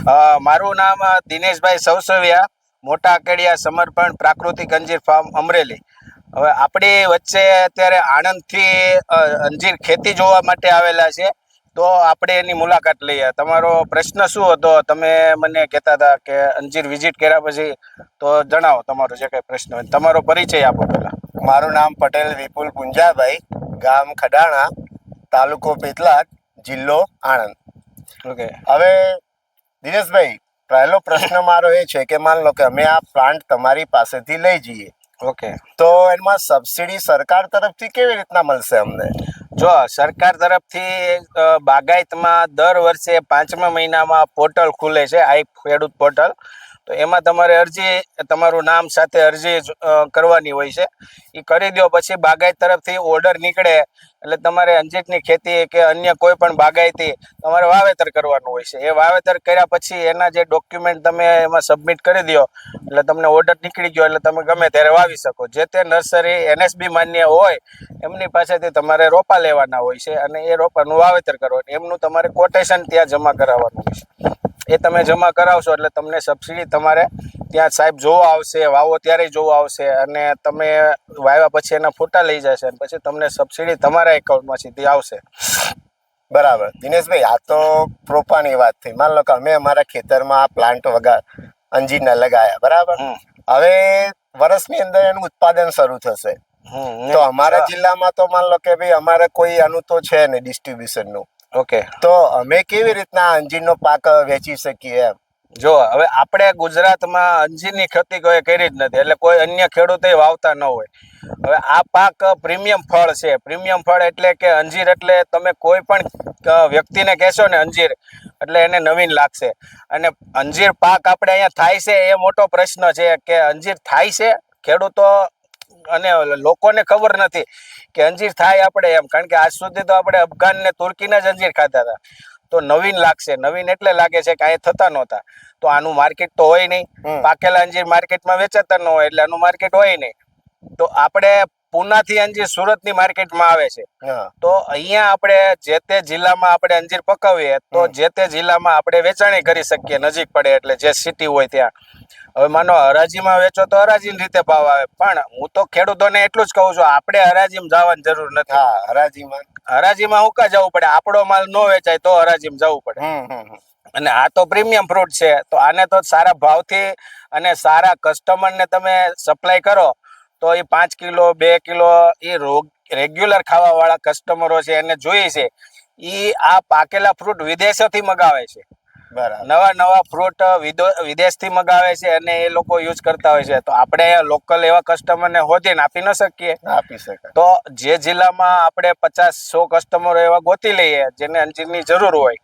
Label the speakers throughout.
Speaker 1: મારું નામ દિનેશભાઈ સૌસવિયા, મોટા આકેડિયા સમર્પણ પ્રાકૃતિક અંજીર ફાર્મ અમરેલી. હવે આપણી વચ્ચે અત્યારે આણંદથી અંજીર ખેતી જોવા માટે આવેલા છે, તો આપણે એની મુલાકાત લઈએ. તમારો પ્રશ્ન શું હતો? તમે મને કહેતા હતા કે અંજીર વિઝિટ કર્યા પછી, તો જણાવો તમારો જે કંઈ પ્રશ્ન હોય. તમારો પરિચય આપો પહેલાં.
Speaker 2: મારું નામ પટેલ વિપુલ પુંજાભાઈ, ગામ ખડાણા, તાલુકો પેટલાદ, જિલ્લો આણંદ.
Speaker 1: ઓકે.
Speaker 2: હવે દિનેશભાઈ, પહેલો પ્રશ્ન મારો એ છે કે માન લો કે અમે આ પ્લાન્ટ તમારી પાસેથી લઈ જઈએ,
Speaker 1: ઓકે,
Speaker 2: તો એમાં સબસિડી સરકાર તરફથી કેવી રીતના મળશે અમને?
Speaker 1: જો સરકાર તરફથી બાગાયતમાં દર વર્ષે 5મા મહિનામાં પોર્ટલ ખુલે છે, આઈ ખેડૂત પોર્ટલ. તો એમાં તમારે અરજી, તમારું નામ સાથે અરજી કરવાની હોય છે. એ કરી દો પછી બાગાયત તરફથી ઓર્ડર નીકળે એટલે તમારે અંજીરની ખેતી કે અન્ય કોઈ પણ બાગાયતી તમારે વાવેતર કરવાનું હોય છે. એ વાવેતર કર્યા પછી એના જે ડોક્યુમેન્ટ તમે એમાં સબમિટ કરી દો એટલે તમને ઓર્ડર નીકળી ગયો એટલે તમે ગમે ત્યારે વાવી શકો. જે તે નર્સરી NSB માન્ય હોય એમની પાસેથી તમારે રોપા લેવાના હોય છે અને એ રોપાનું વાવેતર કરવાનું. એમનું તમારે કોટેશન ત્યાં જમા કરાવવાનું હોય છે. એ તમે જમા કરાવશો એટલે તમને સબસિડી તમારે ત્યાં સાહેબ જોવા આવશે, વાવો ત્યારે જોવા આવશે અને તમે વાવ્યા પછી એના ફોટા લઈ જશે અને પછી તમને સબસિડી તમારા એકાઉન્ટમાં સીધી આવશે.
Speaker 2: બરાબર દિનેશભાઈ, આ તો પ્રોપાની વાત થઈ. માન લો કે અમે અમારા ખેતરમાં આ પ્લાન્ટ અંજીરના લગાયા, બરાબર. હવે વર્ષની અંદર એનું ઉત્પાદન શરૂ થશે, તો અમારા જિલ્લામાં તો માન લો કે ભાઈ અમારે કોઈ આનું તો છે ને ડિસ્ટ્રીબ્યુશનનું.
Speaker 1: ઓકે,
Speaker 2: તો અમે કેવી રીતના અંજીરનો પાક વેચી શકીએ એમ?
Speaker 1: જો હવે આપણે ગુજરાતમાં અંજીરની ખેતી કોઈ કરી જ નથી, એટલે કોઈ અન્ય ખેડૂતો વાવતા ન હોય. હવે આ પાક પ્રીમિયમ ફળ છે. પ્રીમિયમ ફળ એટલે કે અંજીર એટલે તમે કોઈ પણ વ્યક્તિને કહેશો ને અંજીર એટલે એને નવીન લાગશે. અને અંજીર પાક આપણે અહીંયા થાય છે એ મોટો પ્રશ્ન છે કે અંજીર થાય છે, ખેડૂતો અને લોકોને ખબર નથી કે અંજીર થાય આપણે એમ. કારણ કે આજ સુધી તો આપણે અફઘાન ને તુર્કીના જ અંજીર ખાતા હતા. તો નવીન લાગશે. નવીન એટલે લાગે છે કે આ થતા નહોતા, તો આનું માર્કેટ તો હોય નહીં. પાકેલા અંજીર માર્કેટમાં વેચાતા ન હોય એટલે આનું માર્કેટ હોય નહીં. તો આપણે પૂનાથી અંજીર સુરતની માર્કેટમાં આવે છે. તો અહીંયા આપણે જે તે જિલ્લામાં આપણે અંજીર પકાવીએ તો જે તે જિલ્લામાં આપણે વેચાણી કરી શકીએ નજીક પડે એટલે, જે સિટી હોય ત્યાં. હવે માનો હરાજીમાં વેચો તો હરાજીની રીતે ભાવ આવે, પણ હું તો ખેડૂતોને એટલું જ કહું છું, આપણે હરાજીમાં જવાની જરૂર નથી. હરાજીમાં હું કાં જવું પડે? આપણો માલ ન વેચાય તો હરાજીમાં જવું પડે. અને આ તો પ્રીમિયમ ફ્રૂટ છે, તો આને તો સારા ભાવથી અને સારા કસ્ટમરને તમે સપ્લાય કરો તો એ 5 કિલો 2 કિલો એ રેગ્યુલર ખાવાવાળા કસ્ટમરો છે એને જોઈએ છે. એ આ પાકેલા ફ્રૂટ વિદેશોથી મગાવે છે. નવા નવા ફ્રૂટ વિદેશથી મગાવે છે અને એ લોકો યુઝ કરતા હોય છે. તો આપણે લોકલ એવા કસ્ટમરને હોધીને આપી ન શકીએ?
Speaker 2: આપી શકાય.
Speaker 1: તો જે જિલ્લામાં આપણે 50-100 કસ્ટમરો એવા ગોતી લઈએ જેને અંજીરની જરૂર હોય,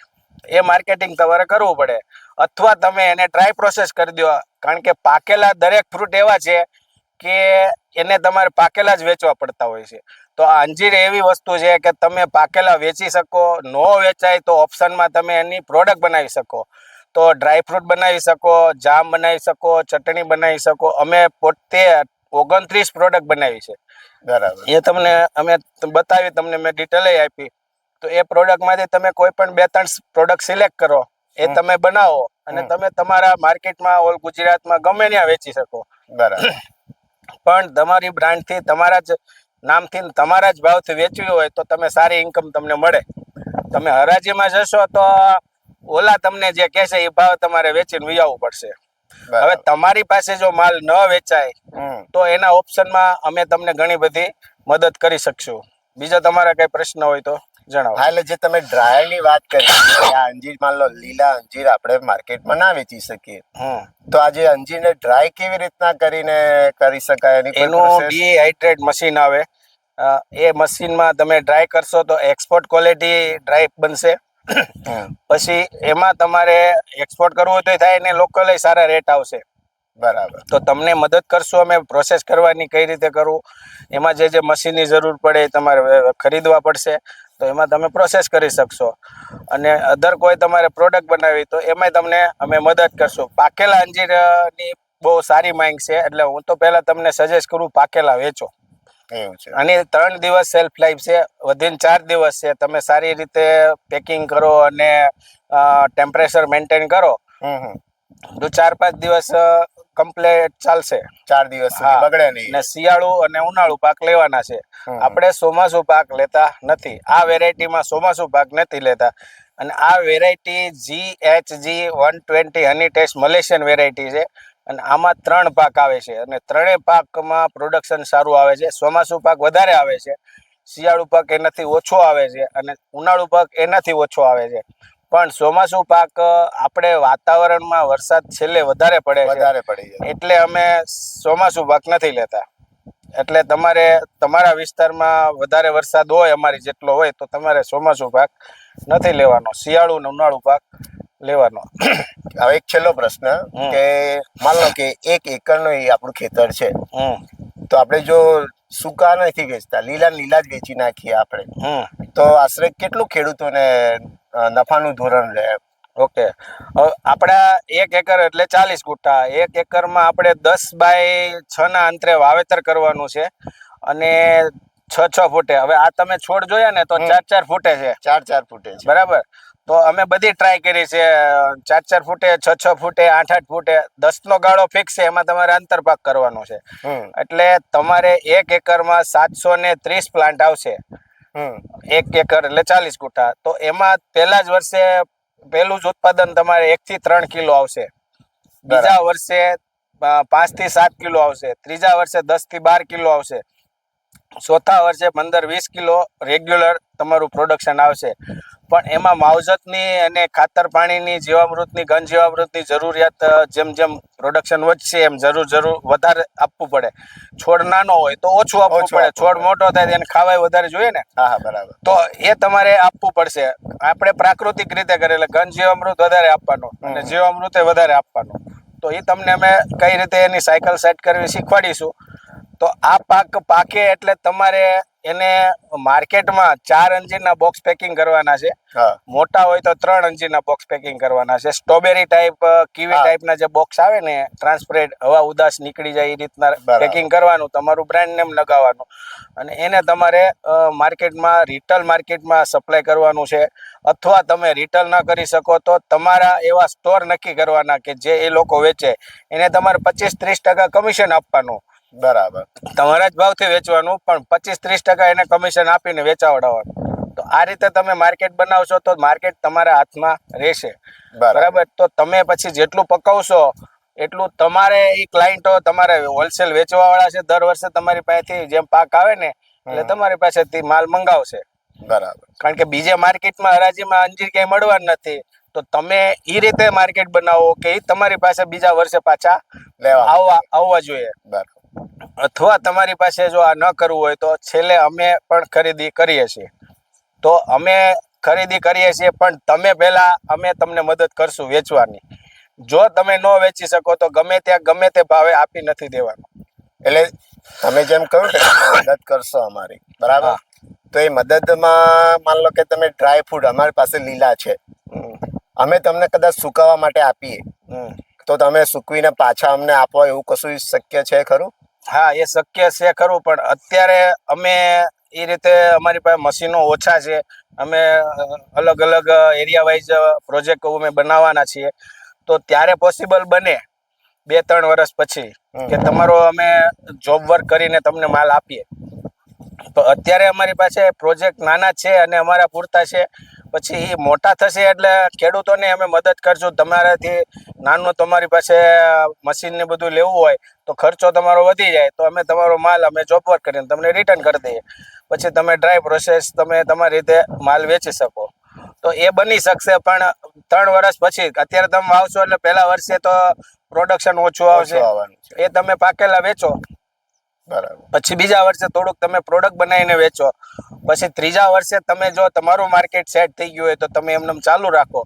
Speaker 1: એ માર્કેટિંગ તમારે કરવું પડે. અથવા તમે એને ડ્રાય પ્રોસેસ કરી દો, કારણ કે પાકેલા દરેક ફ્રૂટ એવા છે કે એને તમારે પાકેલા જ વેચવા પડતા હોય છે. તો આ અંજીર એવી વસ્તુ છે કે તમે પાકેલા વેચી શકો, ન વેચાય તો ઓપ્શનમાં તમે એની પ્રોડક્ટ બનાવી શકો. તો ડ્રાય ફ્રૂટ બનાવી શકો, જામ બનાવી શકો, ચટણી બનાવી શકો. અમે પોતે 29 પ્રોડક્ટ બનાવી છે.
Speaker 2: બરાબર.
Speaker 1: એ તમને અમે બતાવી, તમને મેં ડિટેલ આપી. તો એ પ્રોડક્ટમાંથી તમે કોઈ પણ 2-3 પ્રોડક્ટ સિલેક્ટ કરો, એ તમે બનાવો અને તમે તમારા માર્કેટમાં ઓલ ગુજરાતમાં ગમે ત્યાં વેચી શકો.
Speaker 2: બરાબર.
Speaker 1: પણ તમારી બ્રાન્ડથી, તમારા જ નામથી, તમારા જ ભાવથી વેચવી હોય તો તમે સારી ઇન્કમ તમને મળે. તમે હરાજીમાં જશો તો ઓલા તમને જે કહેશે એ ભાવ તમારે વેચીને વિયાવવું પડશે. હવે તમારી પાસે જો માલ ન વેચાય તો એના ઓપ્શનમાં અમે તમને ઘણી બધી મદદ કરી શકશું. બીજો તમારા કઈ પ્રશ્ન હોય તો જણાવો.
Speaker 2: હા, એટલે જે તમે ડ્રાયર ની વાત કરી, આ અંજીર માન લો લીલા અંજીર આપણે માર્કેટમાં ના વેચી શકીએ, તો આ જે અંજીરને ડ્રાય કેવી રીતના કરીને કરી શકાય?
Speaker 1: એનું ડીહાઇડ્રેટ મશીન આવે. એ મશીનમાં તમે ડ્રાય કરશો તો એક્સપોર્ટ ક્વોલિટી ડ્રાય બનશે. પછી એમાં તમારે એક્સપોર્ટ કરવું હોય તો થાય ને, લોકલ સારા રેટ આવશે.
Speaker 2: બરાબર.
Speaker 1: તો તમને મદદ કરશું અમે પ્રોસેસ કરવાની, કઈ રીતે કરવું, એમાં જે મશીનની જરૂર પડે એ તમારે ખરીદવા પડશે. તો એમાં તમે પ્રોસેસ કરી શકશો. અને અધર કોઈ તમારે પ્રોડક્ટ બનાવી તો એમાંય તમને અમે મદદ કરશું. પાકેલા અંજીરની બહુ સારી માંગ છે, એટલે હું તો પહેલા તમને સજેસ્ટ કરું પાકેલા વેચો.
Speaker 2: એવું છે.
Speaker 1: અને 3 દિવસ સેલ્ફ લાઈફ છે, વધીને 4 દિવસ છે. તમે સારી રીતે પેકિંગ કરો અને ટેમ્પરેચર મેન્ટેન કરો
Speaker 2: હમ.
Speaker 1: તો 4-5 દિવસ કમ્પ્લેટ ચાલશે.
Speaker 2: 4 દિવસ સુધી
Speaker 1: હા.
Speaker 2: બગડે નહીં.
Speaker 1: ને શિયાળુ અને ઉનાળુ પાક લેવાના છે.
Speaker 2: હમ.
Speaker 1: આપણે ચોમાસુ પાક લેતા નથી. આ વેરાયટીમાં ચોમાસુ પાક નથી લેતા. અને આ વેરાયટી GHG 120 હની ટેસ્ટ મલેશિયન વેરાયટી છે. અને આમાં 3 પાક આવે છે અને ત્રણેય પાકમાં પ્રોડક્શન સારું આવે છે. ચોમાસુ પાક વધારે આવે છે, શિયાળુ પાક એનાથી ઓછો આવે છે અને ઉનાળુ પાક એનાથી ઓછો આવે છે. પણ ચોમાસુ પાક આપણે વાતાવરણમાં વરસાદ છેલ્લે વધારે પડે છે,
Speaker 2: વધારે પડી જાય.
Speaker 1: એટલે અમે ચોમાસુ પાક નથી લેતા. એટલે તમારે તમારા વિસ્તારમાં વધારે વરસાદ હોય અમારી જેટલો હોય તો તમારે ચોમાસુ પાક નથી લેવાનો, શિયાળુ ને ઉનાળુ પાક લેવાનો.
Speaker 2: હવે એક છેલ્લો પ્રશ્ન કે માન લો કે 1 એકરનું એ આપણું ખેતર છે, તો આપણે જો સૂકા નથી વેચતા, લીલા લીલા જ વેચી નાખીએ આપણે, તો આશરે કેટલું ખેડૂતોને નફાનું ધોરણ રહે?
Speaker 1: ઓકે, આપણા 1 એકર એટલે 40 ગુંઠા. 1 એકરમાં આપણે 10 બાય 6 ના અંતરે વાવેતર કરવાનું છે અને 6-6 ફૂટે. હવે આ તમે છોડ જોયા ને તો 4-4 ફૂટે છે.
Speaker 2: 4-4 ફૂટે છે.
Speaker 1: બરાબર. તો અમે બધી ટ્રાય કરી છે, 4-4 ફૂટે, 6-6 ફૂટે, 8-8 ફૂટે. 10 નો ગાળો ફિક્સ છે, એમાં તમારે અંતરપાક કરવાનો છે. એટલે તમારે 1 એકરમાં 730 પ્લાન્ટ આવશે. 1 એકર એટલે 40 ગુંઠા. તો એમાં પહેલા જ વર્ષે પહેલું જ ઉત્પાદન તમારે 1 થી 3 કિલો આવશે. બીજા વર્ષે 5 થી 7 કિલો આવશે. ત્રીજા વર્ષે 10 થી 12 કિલો આવશે. ચોથા વર્ષે 15-20 કિલો રેગ્યુલર તમારું પ્રોડક્શન આવશે. પણ એમાં માવજતની અને ખાતર પાણીની, જીવામૃતની, ઘન જીવામૃતની જરૂરિયાત જેમ જેમ પ્રોડક્શન વધશે એમ જરૂર વધારે આપવું પડે. છોડ નાનો હોય તો ઓછું આપવું પડે, છોડ મોટો થાય એને ખાવાય વધારે જોઈએ ને.
Speaker 2: હા, બરાબર.
Speaker 1: તો એ તમારે આપવું પડશે. આપણે પ્રાકૃતિક રીતે કરે એટલે ઘન જીવામૃત વધારે આપવાનું અને જીવામૃત વધારે આપવાનું. તો એ તમને અમે કઈ રીતે એની સાયકલ સેટ કરવી શીખવાડીશું. તો આ પાક પાકે એટલે તમારે એને માર્કેટમાં 4 અંજીરના બોક્સ પેકિંગ કરવાના છે. મોટા હોય તો 3 અંજીરના બોક્સ પેકિંગ કરવાના છે. સ્ટ્રોબેરી ટાઈપ, કીવી ટાઈપના જે બોક્સ આવે ને ટ્રાન્સપરેન્ટ, હવા ઉદાસ નીકળી જાય એ રીતના પેકિંગ કરવાનું, તમારું બ્રાન્ડ નેમ લગાવવાનું અને એને તમારે માર્કેટમાં, રિટેલ માર્કેટમાં સપ્લાય કરવાનું છે. અથવા તમે રિટેલ ના કરી શકો તો તમારા એવા સ્ટોર નક્કી કરવાના કે જે એ લોકો વેચે, એને તમારે 25-30% કમિશન આપવાનું.
Speaker 2: બરાબર.
Speaker 1: તમારા જ ભાવથી વેચવાનું, પણ 25-30% એને કમિશન આપીને વેચાવડાવવાનું. તો આ રીતે તમે માર્કેટ બનાવશો તો માર્કેટ તમારા હાથમાં રહેશે. બરાબર. તો તમે પછી જેટલું પકવશો એટલું તમારે એ ક્લાયન્ટો તમારે હોલસેલ વેચવા વાળા છે, દર વર્ષે તમારી પાસેથી જેમ પાક આવે ને એટલે તમારી પાસેથી માલ મંગાવશે.
Speaker 2: બરાબર. કારણ
Speaker 1: કે બીજે માર્કેટમાં હરાજીમાં અંજીર ક્યાંય મળવા નથી. તો તમે એ રીતે માર્કેટ બનાવો કે એ તમારી પાસે બીજા વર્ષે પાછા આવવા જોઈએ.
Speaker 2: બરાબર.
Speaker 1: અથવા તમારી પાસે જો આ ન કરવું હોય તો છેલ્લે અમે પણ ખરીદી કરીએ છીએ. તો અમે ખરીદી કરીએ છીએ, પણ તમે પહેલા અમે તમને મદદ કરશું વેચવાની. જો તમે ન વેચી શકો તો ગમે ત્યાં ગમે તે ભાવે આપી નથી દેવાનું.
Speaker 2: એટલે તમે જેમ કહ્યું કે મદદ કરશો અમારી, બરાબર, તો એ મદદમાં માન લો કે તમે ડ્રાય ફ્રૂટ અમારી પાસે લીલા છે, અમે તમને કદાચ સુકાવવા માટે આપીએ તો તમે સૂકવીને પાછા અમને આપો એવું કશું શક્ય છે ખરું?
Speaker 1: હા, એ શક્ય છે ખરું, પણ અત્યારે અમે એ રીતે અમારી પાસે મશીનો ઓછા છે. અમે અલગ અલગ એરિયા વાઇઝ પ્રોજેક્ટ અમે બનાવવાના છીએ. તો ત્યારે પોસિબલ બને 2-3 વર્ષ પછી કે તમારો અમે જોબ વર્ક કરીને તમને માલ આપીએ. તો અત્યારે અમારી પાસે પ્રોજેક્ટ નાના છે અને અમારા પૂરતા છે. પછી એ મોટા થશે એટલે ખેડૂતોને અમે મદદ કરશું. તમારાથી નાનું તમારી પાસે મશીન ને બધું લેવું હોય તો ખર્ચો તમારો વધી જાય, તો અમે તમારો માલ અમે જોબ વર્ક કરીને તમને રિટર્ન કરી દઈએ. પછી તમે ડ્રાય પ્રોસેસ તમે તમારી રીતે માલ વેચી શકો. તો એ બની શકશે, પણ 3 વર્ષ પછી. અત્યારે તમે વાવશો એટલે પહેલા વર્ષે તો પ્રોડક્શન ઓછું આવશે, એ તમે પાકેલા વેચો.
Speaker 2: બરાબર.
Speaker 1: પછી બીજા વર્ષે થોડુંક તમે પ્રોડક્ટ બનાવીને વેચો. પછી ત્રીજા વર્ષે તમે જો તમારું માર્કેટ સેટ થઈ ગયું હોય તો તમે એમને ચાલુ રાખો,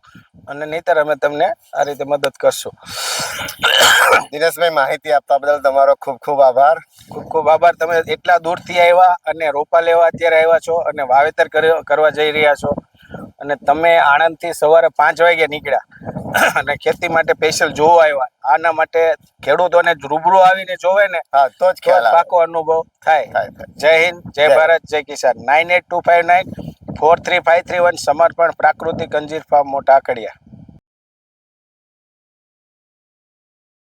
Speaker 1: અને નહીતર અમે તમને આ રીતે મદદ કરશું.
Speaker 2: દિનેશભાઈ, માહિતી આપવા બદલ તમારો ખૂબ ખૂબ આભાર.
Speaker 1: ખૂબ ખૂબ આભાર. તમે એટલા દૂરથી આવ્યા અને રોપા લેવા અત્યારે આવ્યા છો અને વાવેતર કરવા જઈ રહ્યા છો, અને તમે આણંદથી સવારે 5 વાગે નીકળ્યા અને ખેતી માટે સ્પેશિયલ જોવા આવ્યા. આના માટે ખેડૂતોને રૂબરૂ આવીને જોવે ને
Speaker 2: તો જ
Speaker 1: પાકો અનુભવ થાય. જય હિન્દ, જય ભારત, જય કિસાન. 9825943531 સમર્પણ પ્રાકૃતિક અંજીર ફાર્મ મોટા આકડિયા.